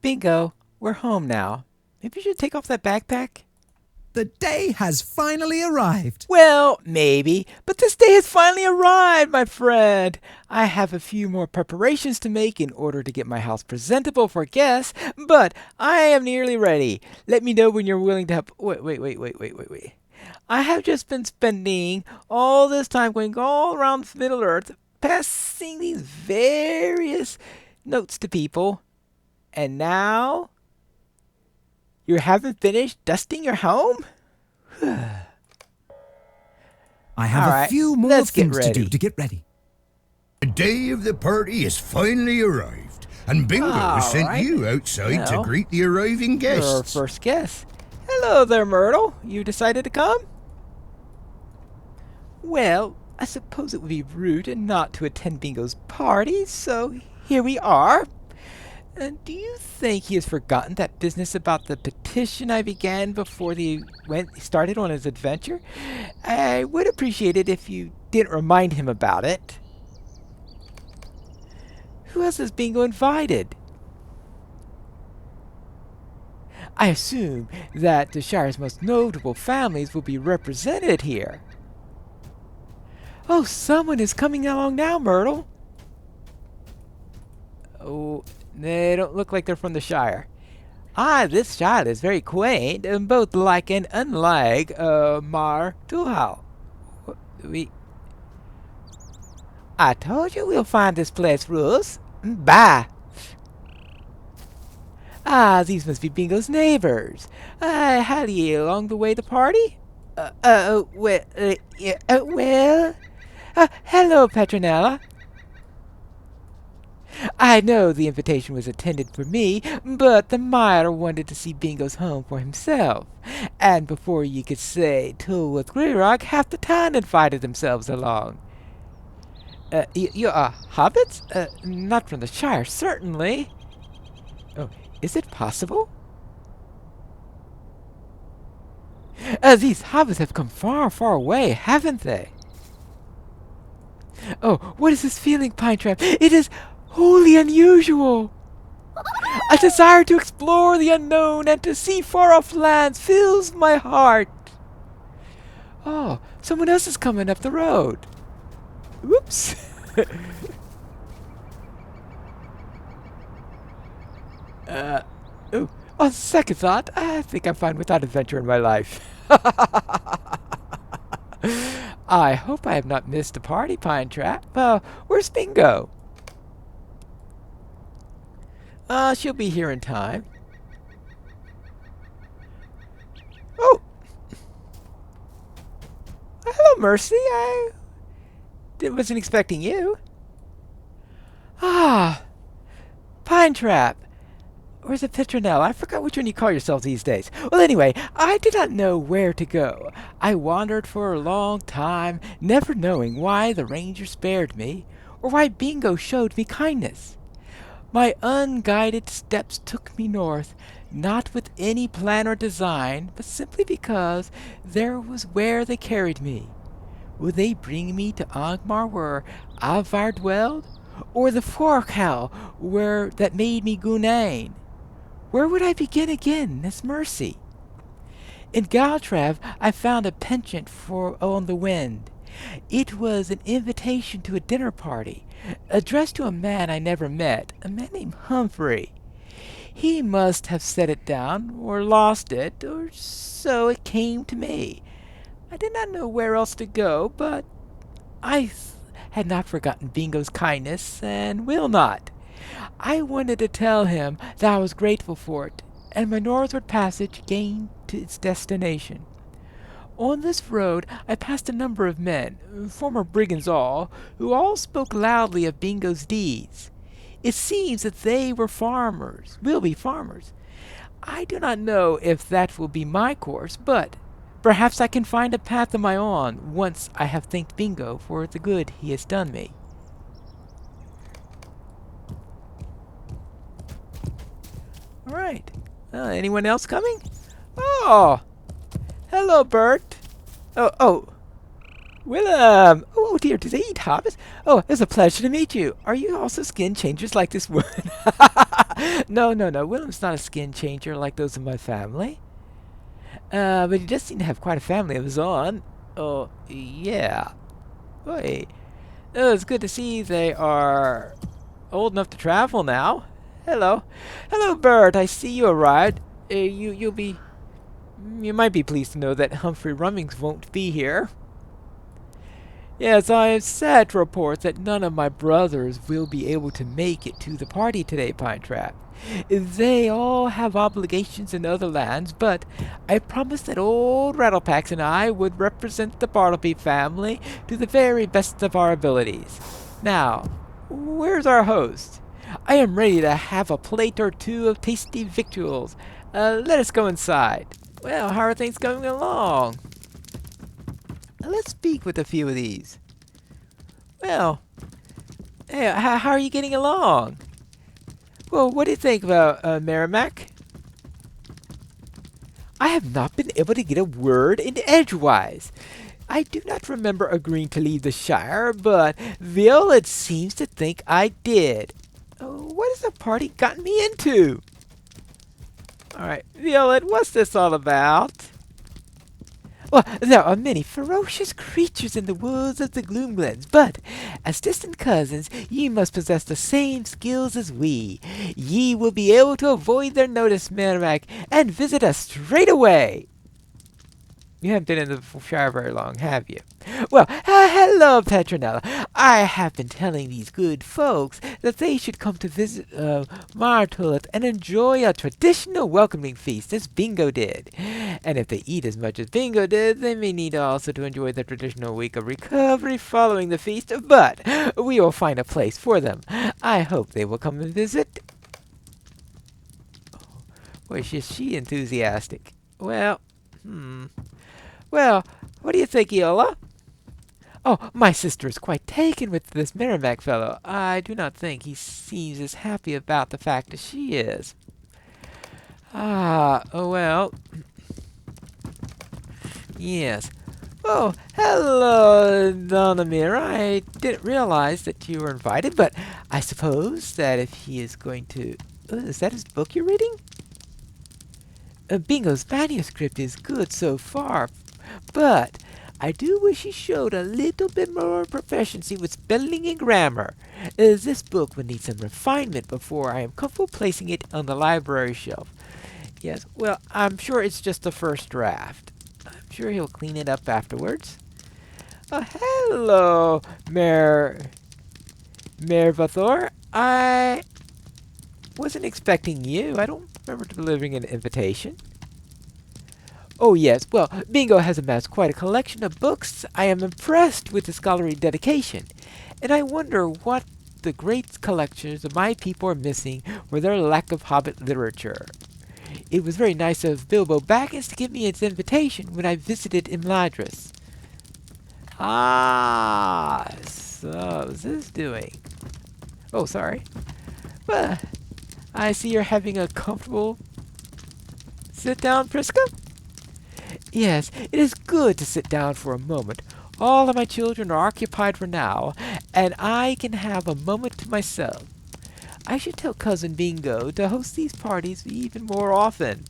Bingo, we're home now. Maybe you should take off that backpack? The day has finally arrived. Well, maybe, but this day has finally arrived, my friend. I have a few more preparations to make in order to get my house presentable for guests, but I am nearly ready. Let me know when you're willing to help. Wait. I have just been spending all this time going all around Middle Earth, passing these various notes to people, and now you haven't finished dusting your home? I have All right, a few more let's get things to do ready. to get ready. The day of the party has finally arrived, and Bingo has sent Alright. you outside to Well, greet the arriving You're our guests. first guest. Hello there, Myrtle. You decided to come? Well, I suppose it would be rude not to attend Bingo's party, so here we are. Do you think he has forgotten that business about the petition I began before he started on his adventure? I would appreciate it if you didn't remind him about it. Who else has Bingo invited? I assume that the Shire's most notable families will be represented here. Oh, someone is coming along now, Myrtle. Oh, they don't look like they're from the Shire. This child is very quaint, and both like and unlike Mar Tuhal. I told you we'll find this place, Rules. Bye. These must be Bingo's neighbors. Had ye along the way the party? Hello, Petronella. I know the invitation was intended for me, but the miner wanted to see Bingo's home for himself. And before you could say "Tool with Greyrock," half the town invited themselves along. You are hobbits? Not from the Shire, certainly. Oh, is it possible? These hobbits have come far, far away, haven't they? Oh, what is this feeling, Pine Trap? It is wholly unusual. A desire to explore the unknown and to see far-off lands fills my heart. Oh, someone else is coming up the road. Whoops. On second thought, I think I'm fine without adventure in my life. I hope I have not missed a party, Pine Trap. Where's Bingo? She'll be here in time. Oh! Hello, Mercy. I wasn't expecting you. Pine Trap. Where's the Petronella? I forgot which one you call yourself these days. Well, anyway, I did not know where to go. I wandered for a long time, never knowing why the ranger spared me, or why Bingo showed me kindness. My unguided steps took me north, not with any plan or design, but simply because there was where they carried me. Would they bring me to Angmar where Alvar dwelled, or the Forkhal where that made me Gunane? Where would I begin again, Miss Mercy? In Galtrav, I found a penchant on the wind. It was an invitation to a dinner party, addressed to a man I never met, a man named Humphrey. He must have set it down, or lost it, or so it came to me. I did not know where else to go, but I had not forgotten Bingo's kindness, and will not. I wanted to tell him that I was grateful for it, and my northward passage gained to its destination. On this road I passed a number of men, former brigands all, who all spoke loudly of Bingo's deeds. It seems that they were farmers, will be farmers. I do not know if that will be my course, but perhaps I can find a path of my own once I have thanked Bingo for the good he has done me. All right. Anyone else coming? Oh, hello, Bert. Oh, Willem. Oh dear, do they eat hobbits? Oh, it's a pleasure to meet you. Are you also skin changers like this woman? No. Willem's not a skin changer like those in my family. But he does seem to have quite a family of his own. Oh, yeah. Wait. Oh, it's good to see they are old enough to travel now. Hello, Bert. I see you arrived. You might be pleased to know that Humphrey Rummings won't be here. Yes, I am sad to report that none of my brothers will be able to make it to the party today, Pine Trap. They all have obligations in other lands, but I promised that old Rattlepax and I would represent the Bartleby family to the very best of our abilities. Now, where's our host? I am ready to have a plate or two of tasty victuals. Let us go inside. Well, how are things going along? Let's speak with a few of these. Well, hey, how are you getting along? Well, what do you think about Merrimack? I have not been able to get a word into edgewise. I do not remember agreeing to leave the Shire, but Violet seems to think I did. What has the party gotten me into? Alright, Violet, what's this all about? Well, there are many ferocious creatures in the woods of the Gloomglens, but as distant cousins, ye must possess the same skills as we. Ye will be able to avoid their notice, Merrimack, and visit us straight away. You haven't been in the Shire very long, have you? Well, hello, Petronella. I have been telling these good folks that they should come to visit Martullet and enjoy a traditional welcoming feast as Bingo did. And if they eat as much as Bingo did, they may need also to enjoy the traditional week of recovery following the feast, but we will find a place for them. I hope they will come and visit. Boy, is she enthusiastic. Well, Well, what do you think, Eola? Oh, my sister is quite taken with this Merrimack fellow. I do not think he seems as happy about the fact as she is. Well. Yes. Oh, hello, Donna Mira. I didn't realize that you were invited, but I suppose that if he is going to... is that his book you're reading? Bingo's manuscript is good so far, but I do wish he showed a little bit more proficiency with spelling and grammar. This book would need some refinement before I am comfortable placing it on the library shelf. Yes, well, I'm sure it's just the first draft. I'm sure he'll clean it up afterwards. Oh, hello, Mervathor. I wasn't expecting you. I don't remember delivering an invitation. Oh, yes. Well, Bingo has amassed quite a collection of books. I am impressed with his scholarly dedication, and I wonder what the great collections of my people are missing for their lack of Hobbit literature. It was very nice of Bilbo Baggins to give me his invitation when I visited Imladris. So what's this doing? Oh, sorry. Well, I see you're having a comfortable sit down, Priska? Yes, it is good to sit down for a moment. All of my children are occupied for now, and I can have a moment to myself. I should tell Cousin Bingo to host these parties even more often.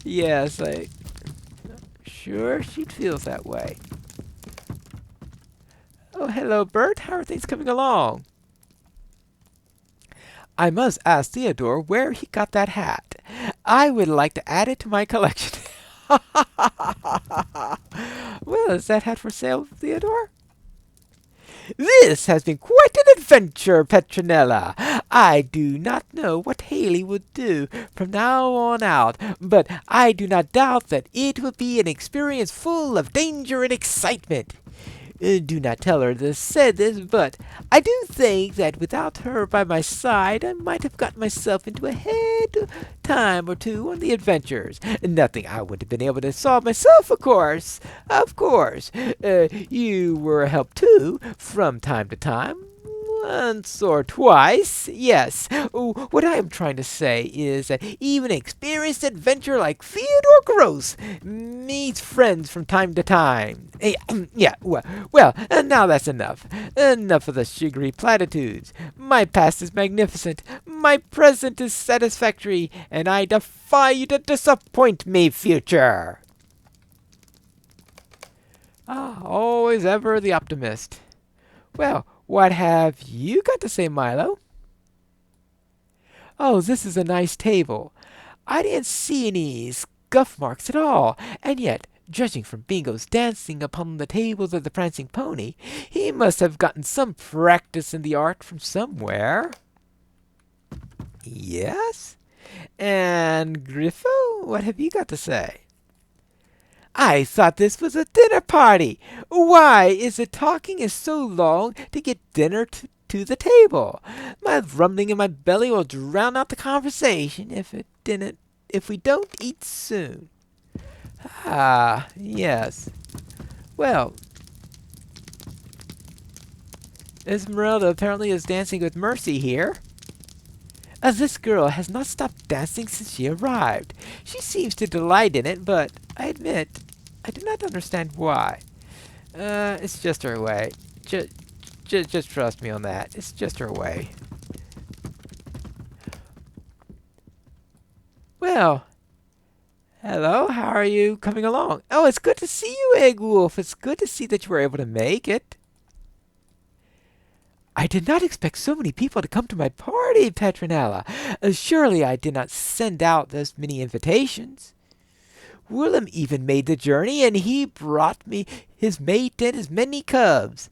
Yes, I'm sure she feels that way. Oh, hello, Bert. How are things coming along? I must ask Theodore where he got that hat. I would like to add it to my collection. Well, is that hat for sale, Theodore? This has been quite an adventure, Petronella. I do not know what Haley would do from now on out, but I do not doubt that it will be an experience full of danger and excitement. Do not tell her this said this, but I do think that without her by my side, I might have got myself into a head time or two on the adventures. Nothing I would have been able to solve myself, of course. Of course. You were a help, too, from time to time. Once or twice, yes. What I am trying to say is that even an experienced adventurer like Theodore Gross meets friends from time to time. Yeah, well, now that's enough. Enough of the sugary platitudes. My past is magnificent. My present is satisfactory, and I defy you to disappoint me, future. Always ever the optimist. Well, what have you got to say, Milo? Oh, this is a nice table. I didn't see any scuff marks at all, and yet, judging from Bingo's dancing upon the tables of the Prancing Pony, he must have gotten some practice in the art from somewhere. Yes? And Griffo, what have you got to say? I thought this was a dinner party. Why is the talking is so long to get dinner to the table? My rumbling in my belly will drown out the conversation if we don't eat soon. Ah, yes. Well, Esmeralda apparently is dancing with Mercy here. This girl has not stopped dancing since she arrived. She seems to delight in it, but I admit, I do not understand why. It's just her way. Just trust me on that. It's just her way. Well, hello, how are you coming along? Oh, it's good to see you, Egg Wolf. It's good to see that you were able to make it. I did not expect so many people to come to my party, Petronella. Surely I did not send out those many invitations. Willem even made the journey, and he brought me his mate and his many cubs.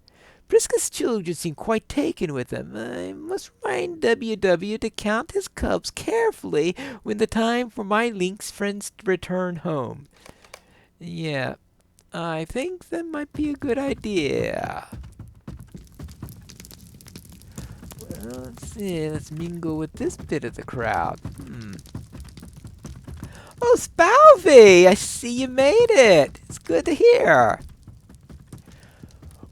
Briscoe's children seem quite taken with him. I must remind W.W. to count his cubs carefully when the time for my lynx friends to return home. Yeah, I think that might be a good idea. Well, let's see. Let's mingle with this bit of the crowd. Oh, Spalvey! I see you made it. It's good to hear.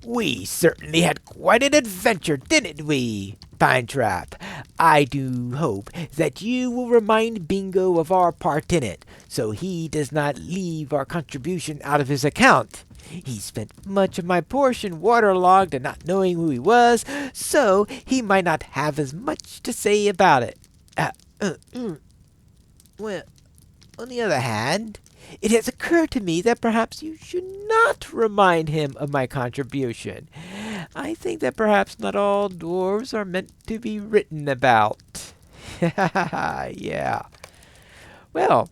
We certainly had quite an adventure, didn't we, Pine Trap? I do hope that you will remind Bingo of our part in it, so he does not leave our contribution out of his account. He spent much of my portion waterlogged and not knowing who he was, so he might not have as much to say about it. Well, on the other hand, it has occurred to me that perhaps you should not remind him of my contribution. I think that perhaps not all dwarves are meant to be written about. Yeah. Well.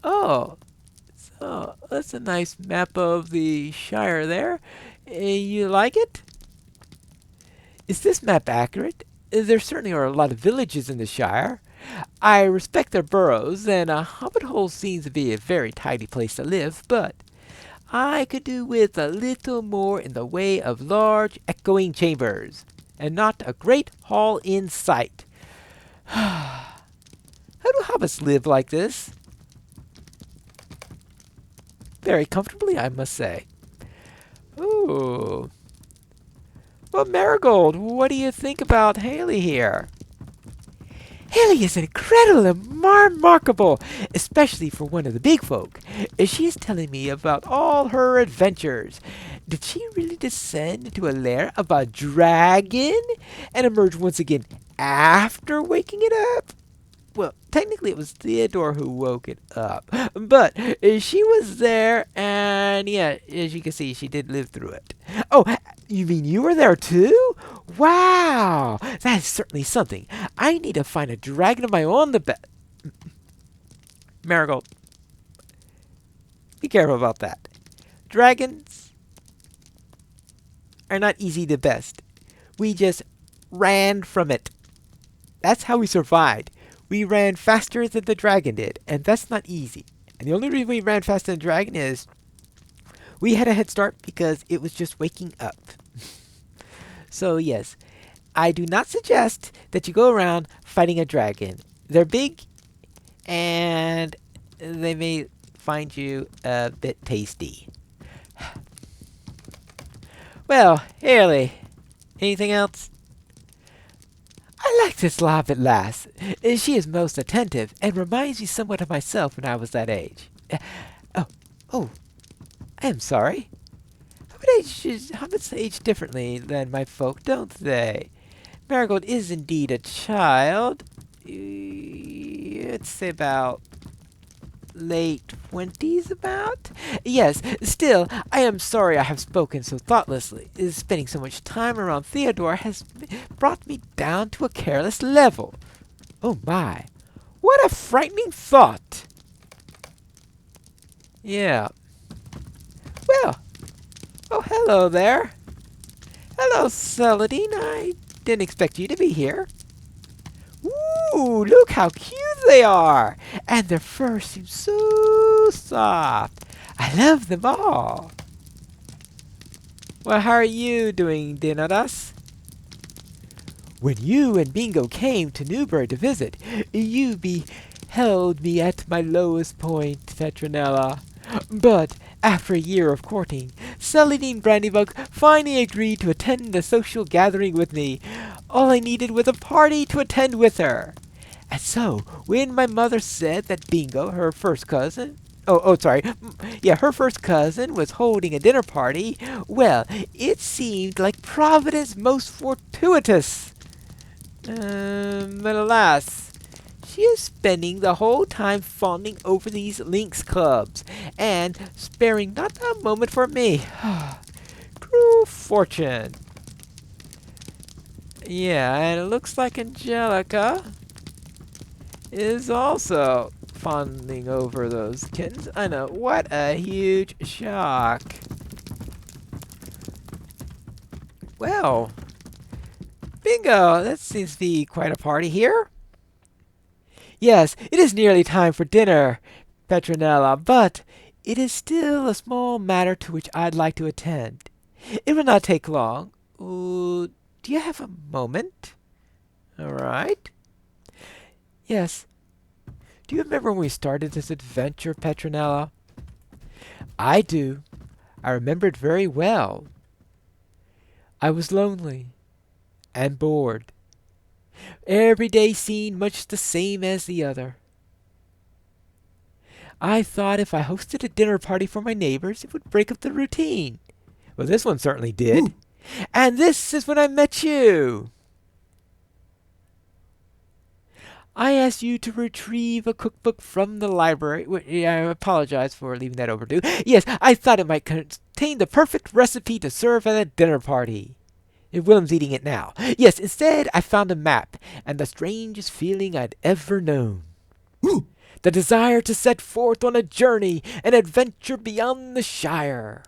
Oh. So, that's a nice map of the Shire there. You like it? Is this map accurate? There certainly are a lot of villages in the Shire. I respect their burrows, and a hobbit hole seems to be a very tidy place to live, but I could do with a little more in the way of large, echoing chambers, and not a great hall in sight. How do hobbits live like this? Very comfortably, I must say. Ooh. Well, Marigold, what do you think about Haley here? Haley is incredible and remarkable, especially for one of the big folk. She is telling me about all her adventures. Did she really descend into a lair of a dragon and emerge once again after waking it up? Well, technically it was Theodore who woke it up, but she was there, and yeah, as you can see, she did live through it. Oh, you mean you were there too? Wow, that is certainly something. I need to find a dragon of my own to bet. Marigold, be careful about that. Dragons are not easy to best. We just ran from it. That's how we survived. We ran faster than the dragon did, and that's not easy. And the only reason we ran faster than the dragon is we had a head start because it was just waking up. So yes, I do not suggest that you go around fighting a dragon. They're big, and they may find you a bit tasty. Well, Haley, anything else? I like this Lobbit lass. She is most attentive and reminds me somewhat of myself when I was that age. Oh, oh, I am sorry. Hobbits age differently than my folk, don't they? Marigold is indeed a child. Let's say about late 20s about? Yes, still, I am sorry I have spoken so thoughtlessly. Spending so much time around Theodore has brought me down to a careless level. Oh my, what a frightening thought! Yeah. Well, oh hello there. Hello, Celadine. I didn't expect you to be here. Ooh, look how cute they are! And their fur seems so soft. I love them all. Well, how are you doing, Dinadas? When you and Bingo came to Newbury to visit, you beheld me at my lowest point, Petronella. But after a year of courting, Celadine Brandybug finally agreed to attend a social gathering with me. All I needed was a party to attend with her. And so, when my mother said that Bingo, her first cousin, her first cousin was holding a dinner party, well, it seemed like Providence most fortuitous. But alas, she is spending the whole time fawning over these Lynx clubs, and sparing not a moment for me. Cruel fortune. Yeah, and it looks like Angelica is also fawning over those kittens. I know, what a huge shock. Well, Bingo, that seems to be quite a party here. Yes, it is nearly time for dinner, Petronella, but it is still a small matter to which I'd like to attend. It will not take long. Do you have a moment? All right. Yes. Do you remember when we started this adventure, Petronella? I do. I remember it very well. I was lonely and bored. Every day seemed much the same as the other. I thought if I hosted a dinner party for my neighbors, it would break up the routine. Well, this one certainly did. Ooh. And this is when I met you. I asked you to retrieve a cookbook from the library. I apologize for leaving that overdue. Yes, I thought it might contain the perfect recipe to serve at a dinner party. Willem's eating it now. Yes, instead I found a map, and the strangest feeling I'd ever known. Ooh. The desire to set forth on a journey, an adventure beyond the Shire.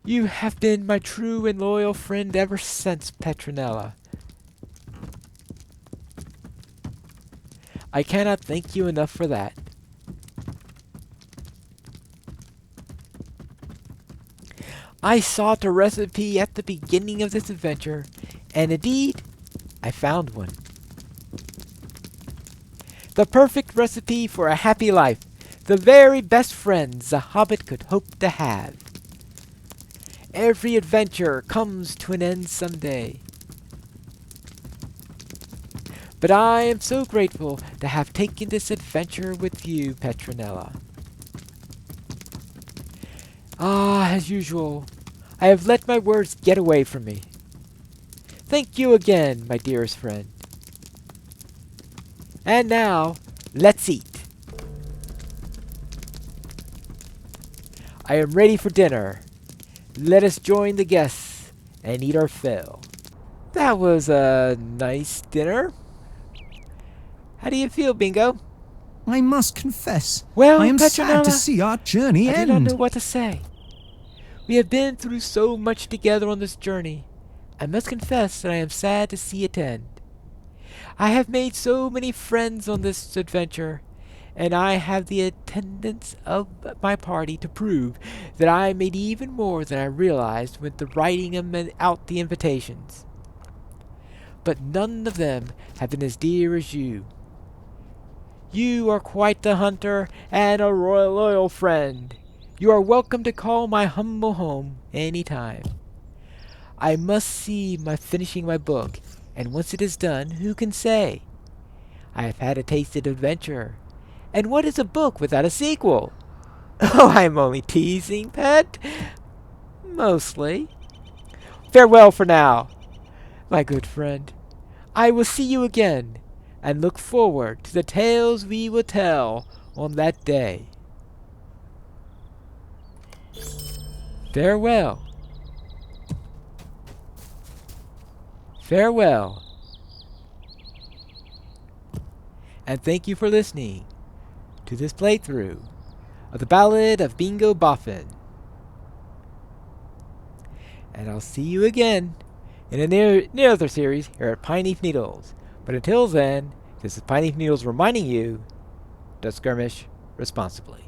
You have been my true and loyal friend ever since, Petronella. I cannot thank you enough for that. I sought a recipe at the beginning of this adventure, and indeed, I found one. The perfect recipe for a happy life, the very best friends a hobbit could hope to have. Every adventure comes to an end someday. But I am so grateful to have taken this adventure with you, Petronella. As usual, I have let my words get away from me. Thank you again, my dearest friend. And now, let's eat. I am ready for dinner. Let us join the guests and eat our fill. That was a nice dinner. How do you feel, Bingo? I must confess, well, I am Petronella, sad to see our journey end. I do not know what to say. We have been through so much together on this journey. I must confess that I am sad to see it end. I have made so many friends on this adventure, and I have the attendance of my party to prove that I made even more than I realized with the writing out the invitations. But none of them have been as dear as you. You are quite the hunter and a royal loyal friend. You are welcome to call my humble home any time. I must see my finishing my book, and once it is done, who can say? I have had a taste of adventure, and what is a book without a sequel? Oh, I'm only teasing, pet. Mostly. Farewell for now, my good friend. I will see you again, and look forward to the tales we will tell on that day. Farewell. Farewell. And thank you for listening to this playthrough of the Ballad of Bingo Boffin. And I'll see you again in another series here at Pine Leaf Needles. But until then, this is Pine Leaf Needles reminding you to skirmish responsibly.